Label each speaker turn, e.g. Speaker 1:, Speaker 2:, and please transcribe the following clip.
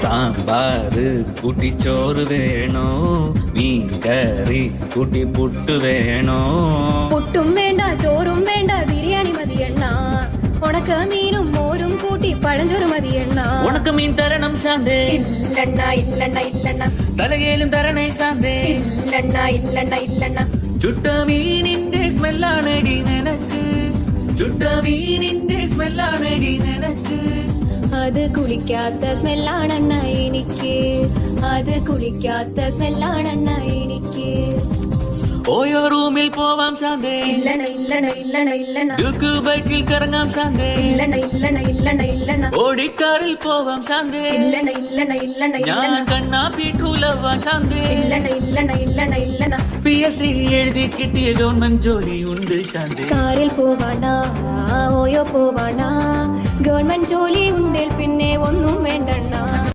Speaker 1: സാമ്പാറ് കൂട്ടിച്ചോറ് വേണോ മീൻകറി കൂട്ടി പുട്ട് വേണോ
Speaker 2: പുട്ടും വേണ്ട ചോറും വേണ്ട ബിരിയാണി മതിയെണ്ണ ഉണക്ക മീനും മോരും കൂട്ടി പഴഞ്ചോറ് മതിയെണ്ണ
Speaker 1: ഉണക്ക മീൻ തരണം ശാന്തേ
Speaker 2: ഇല്ലണ്ണ ഇല്ലണ്ണ ഇല്ലണ്ണ
Speaker 1: തലകേലും തരണേ ശാന്തേ
Speaker 2: ഇല്ലണ്ണ ഇല്ലണ്ണ ഇല്ലണ്ണ
Speaker 1: ചുട്ട മീനിന്റെ സ്മെല്ലാണടി നിനക്ക് ചുട്ട മീനിന്റെ സ്മെല്ലാണടി നിനക്ക്
Speaker 2: അത് കുളിക്കാത്ത സ്മെല്ലാണെണ്ണ എനിക്ക് അത് കുളിക്കാത്ത സ്മെല്ലാണെണ്ണ എനിക്ക്
Speaker 1: ഓയോ റൂമിൽ പോവാം ശാന്തേ
Speaker 2: ഇല്ലണ ഇല്ലണ ഇല്ലണ ഇല്ലണ
Speaker 1: ഡ്യൂക്ക് ബൈക്കിൽ കറങ്ങാം ശാന്തേ
Speaker 2: ഇല്ലണ ഇല്ലണ ഇല്ലണ ഇല്ലണ
Speaker 1: ഓടിക്കാറിൽ പോവാം ശാന്തേ
Speaker 2: ഇല്ലണ ഇല്ലണ ഇല്ലണ
Speaker 1: ഞാൻ
Speaker 2: ഇല്ലണ
Speaker 1: കണ്ണാ പീഠൂലവാ ശാന്തേ
Speaker 2: ഇല്ലണ ഇല്ലണ ഇല്ലണ ഇല്ലണ
Speaker 1: PSC എഴുതി കിട്ടിയ ഗവൺമെന്റ് ജോലി ഉണ്ട് ശാന്തേ
Speaker 2: കാറിൽ പോവാണ ഓയോ പോവാണ ഗവൺമെന്റ് ജോലി ഉണ്ടേൽ പിന്നെ ഒന്നും വേണ്ടണ്ണ